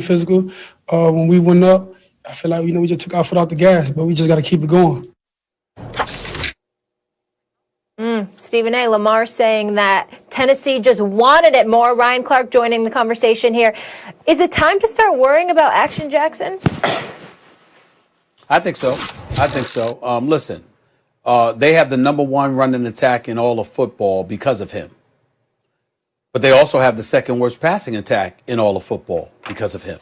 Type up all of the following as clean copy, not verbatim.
physical. When we went up, I feel like, we just took our foot off the gas, but we just got to keep it going. Stephen A. Lamar saying that Tennessee just wanted it more. Ryan Clark joining the conversation here. Is it time to start worrying about Action Jackson? I think so. Listen, they have the number one running attack in all of football because of him. But they also have the second worst passing attack in all of football because of him.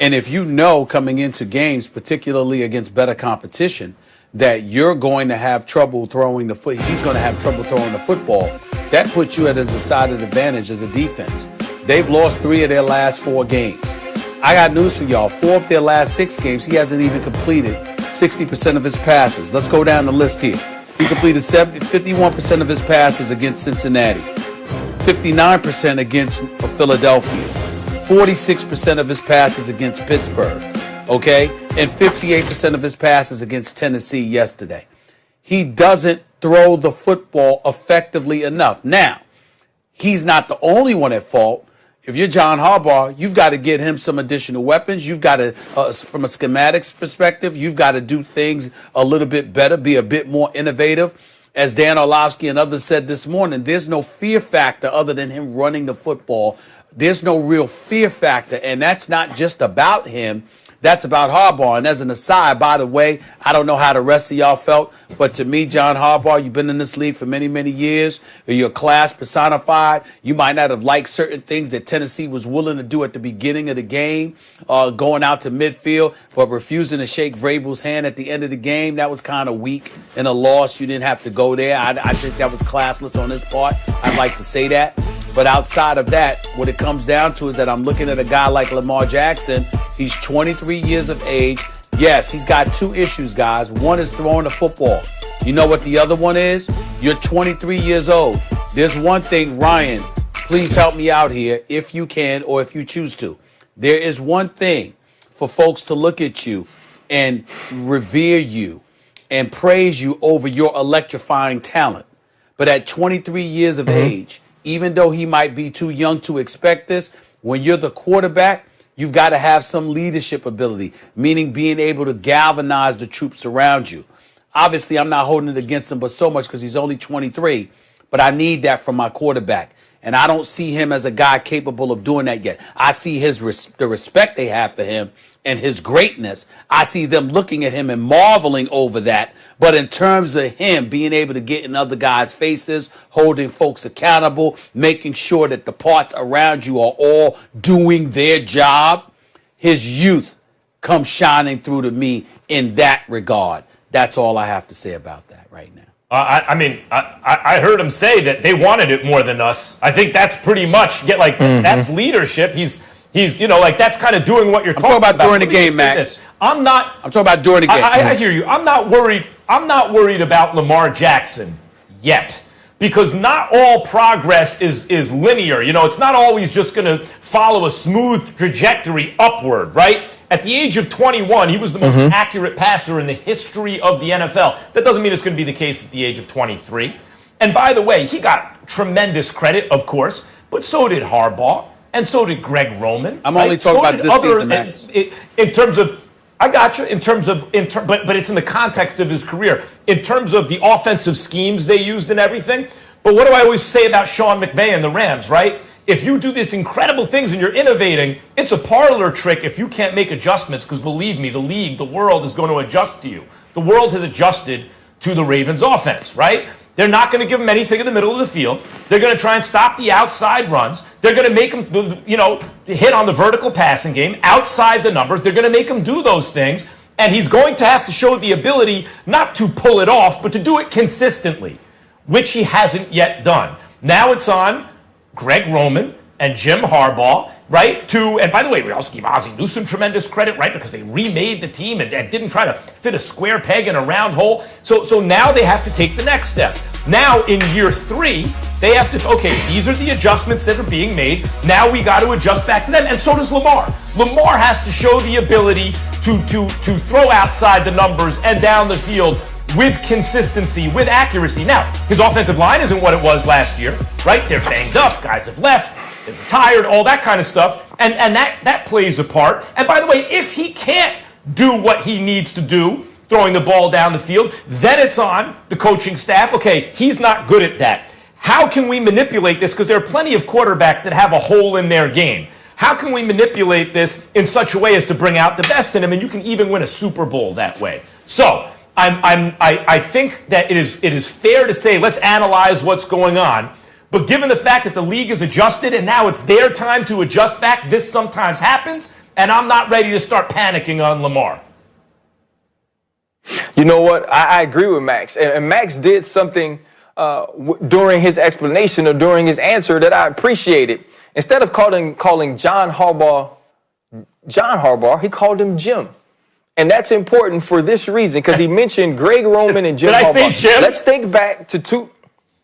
And if you know coming into games, particularly against better competition, that you're going to have trouble throwing the foot, he's going to have trouble throwing the football, that puts you at a decided advantage as a defense. They've lost 3 of their last 4 games. I got news for y'all. 4 of their last 6 games, he hasn't even completed 60% of his passes. Let's go down the list here. He completed 51% of his passes against Cincinnati, 59% against Philadelphia, 46% of his passes against Pittsburgh, okay? And 58% of his passes against Tennessee yesterday. He doesn't throw the football effectively enough. Now, he's not the only one at fault. If you're John Harbaugh, you've got to get him some additional weapons. You've got to, from a schematics perspective, you've got to do things a little bit better, be a bit more innovative. As Dan Orlovsky and others said this morning, there's no fear factor other than him running the football. There's no real fear factor, and that's not just about him. That's about Harbaugh. And as an aside, by the way, I don't know how the rest of y'all felt, but to me, John Harbaugh, you've been in this league for many, many years. You're class personified. You might not have liked certain things that Tennessee was willing to do at the beginning of the game, going out to midfield, but refusing to shake Vrabel's hand at the end of the game. That was kind of weak in a loss. You didn't have to go there. I think that was classless on his part. I'd like to say that. But outside of that, what it comes down to is that I'm looking at a guy like Lamar Jackson. He's 23 years of age. Yes, he's got 2 issues, guys. One is throwing the football. You know what the other one is? You're 23 years old. There's one thing, Ryan, please help me out here if you can or if you choose to. There is one thing for folks to look at you and revere you and praise you over your electrifying talent. But at 23 years of age, even though he might be too young to expect this, when you're the quarterback, you've got to have some leadership ability, meaning being able to galvanize the troops around you. Obviously, I'm not holding it against him, but so much because he's only 23. But I need that from my quarterback. And I don't see him as a guy capable of doing that yet. I see the respect they have for him and his greatness. I see them looking at him and marveling over that. But in terms of him being able to get in other guys' faces, holding folks accountable, making sure that the parts around you are all doing their job, his youth comes shining through to me in that regard. That's all I have to say about that right now. I heard him say that they wanted it more than us. I think that's pretty much that's leadership. He's that's kind of doing what you're talking about during the game, Max. I'm talking about during the game. I hear you. I'm not worried about Lamar Jackson yet, because not all progress is linear. It's not always just going to follow a smooth trajectory upward, right? At the age of 21, he was the most accurate passer in the history of the NFL. That doesn't mean it's going to be the case at the age of 23. And by the way, he got tremendous credit, of course, but so did Harbaugh, and so did Greg Roman. I'm only talking about this season, Max. In terms of, I got you, but it's in the context of his career. In terms of the offensive schemes they used and everything. But what do I always say about Sean McVay and the Rams, right? If you do these incredible things and you're innovating, it's a parlor trick if you can't make adjustments, because believe me, the league, the world is going to adjust to you. The world has adjusted to the Ravens offense, right? They're not going to give them anything in the middle of the field. They're going to try and stop the outside runs. They're going to make them, hit on the vertical passing game outside the numbers. They're going to make them do those things. And he's going to have to show the ability not to pull it off, but to do it consistently, which he hasn't yet done. Now it's on Greg Roman and Jim Harbaugh, right? And by the way, we also give Ozzie Newsome tremendous credit, right? Because they remade the team and didn't try to fit a square peg in a round hole. So now they have to take the next step. Now in year 3, they have to, okay, these are the adjustments that are being made. Now we got to adjust back to them. And so does Lamar. Lamar has to show the ability to throw outside the numbers and down the field with consistency, with accuracy. Now, his offensive line isn't what it was last year, right? They're banged up. Guys have left. They're retired, all that kind of stuff. And that plays a part. And by the way, if he can't do what he needs to do, throwing the ball down the field, then it's on the coaching staff. Okay, he's not good at that. How can we manipulate this? Because there are plenty of quarterbacks that have a hole in their game. How can we manipulate this in such a way as to bring out the best in him? And you can even win a Super Bowl that way. So I think that it is fair to say let's analyze what's going on. But given the fact that the league is adjusted and now it's their time to adjust back, this sometimes happens, and I'm not ready to start panicking on Lamar. You know what? I agree with Max. And Max did something during his explanation or during his answer that I appreciated. Instead of calling John Harbaugh, he called him Jim. And that's important for this reason, because he mentioned Greg Roman and Jim Harbaugh. Did I say Jim? Let's think back to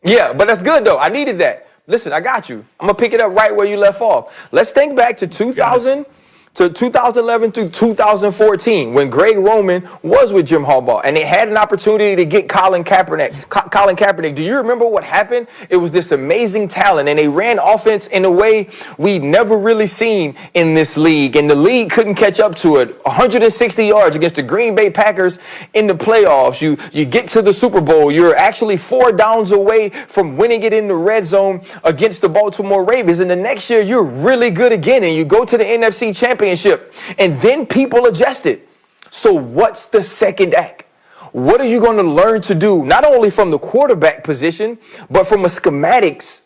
Yeah, but that's good, though. I needed that. Listen, I got you. I'm going to pick it up right where you left off. Let's think back to 2011 through 2014, when Greg Roman was with Jim Harbaugh, and they had an opportunity to get Colin Kaepernick. Do you remember what happened? It was this amazing talent, and they ran offense in a way we'd never really seen in this league, and the league couldn't catch up to it. 160 yards against the Green Bay Packers in the playoffs. You get to the Super Bowl. You're actually 4 downs away from winning it in the red zone against the Baltimore Ravens, and the next year you're really good again, and you go to the NFC Championship. And then people adjusted. So what's the second act? What are you going to learn to do, not only from the quarterback position, but from a schematics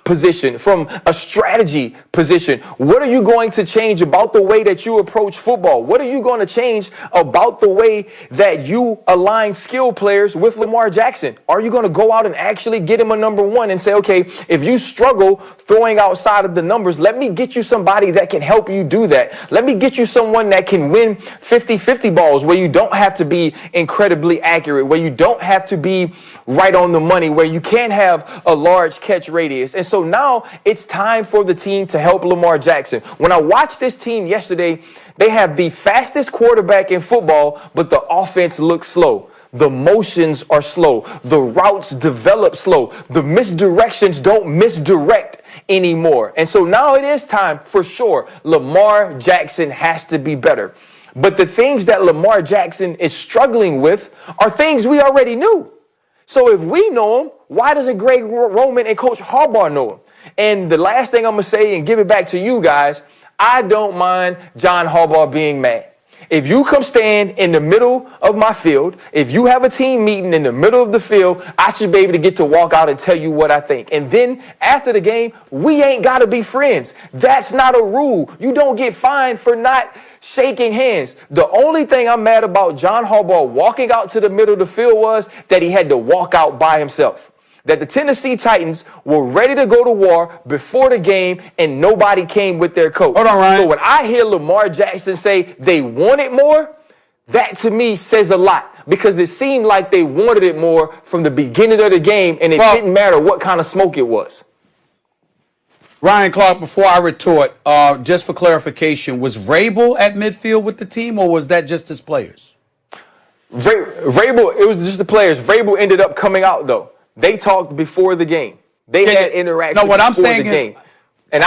position, from a strategy position? What are you going to change about the way that you approach football? What are you going to change about the way that you align skill players with Lamar Jackson? Are you going to go out and actually get him a number one and say, okay, if you struggle throwing outside of the numbers, let me get you somebody that can help you do that. Let me get you someone that can win 50-50 balls where you don't have to be incredibly accurate, where you don't have to be right on the money, where you can't have a large catch radius. And so now it's time for the team to help Lamar Jackson. When I watched this team yesterday, they have the fastest quarterback in football, but the offense looks slow. The motions are slow. The routes develop slow. The misdirections don't misdirect anymore. And so now it is time for sure. Lamar Jackson has to be better. But the things that Lamar Jackson is struggling with are things we already knew. So if we know him, why doesn't Greg Roman and Coach Harbaugh know him? And the last thing I'm going to say and give it back to you guys, I don't mind John Harbaugh being mad. If you come stand in the middle of my field, if you have a team meeting in the middle of the field, I should be able to get to walk out and tell you what I think. And then after the game, we ain't got to be friends. That's not a rule. You don't get fined for not shaking hands. The only thing I'm mad about John Harbaugh walking out to the middle of the field was that he had to walk out by himself. That the Tennessee Titans were ready to go to war before the game and nobody came with their coach. Hold on, Ryan. So when I hear Lamar Jackson say they wanted more, that to me says a lot, because it seemed like they wanted it more from the beginning of the game, and it didn't matter what kind of smoke it was. Ryan Clark, before I retort, just for clarification, was Vrabel at midfield with the team, or was that just his players? Vrabel, it was just the players. Vrabel ended up coming out, though. They talked before the game. They had interaction. No, what I'm before saying the is, game. And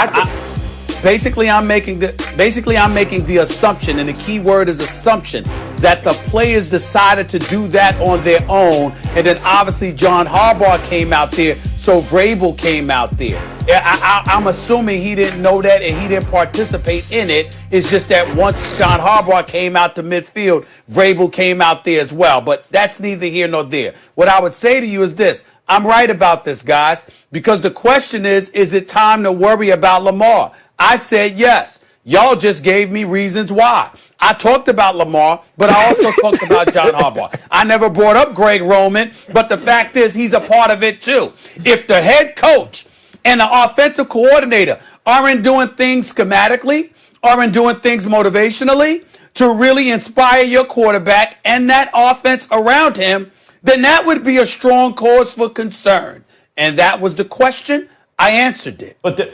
basically I'm making the assumption, and the key word is assumption, that the players decided to do that on their own, and then obviously John Harbaugh came out there, so Vrabel came out there. I'm assuming he didn't know that and he didn't participate in it. It's just that once John Harbaugh came out to midfield, Vrabel came out there as well. But that's neither here nor there. What I would say to you is this. I'm right about this, guys, because the question is it time to worry about Lamar? I said yes. Y'all just gave me reasons why. I talked about Lamar, but I also talked about John Harbaugh. I never brought up Greg Roman, but the fact is he's a part of it too. If the head coach and the offensive coordinator aren't doing things schematically, aren't doing things motivationally to really inspire your quarterback and that offense around him, then that would be a strong cause for concern. And that was the question. I answered it. But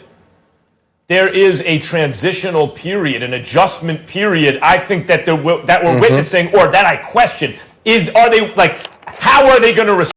there is a transitional period, an adjustment period, I think that we're witnessing, or that I question, how are they going to respond?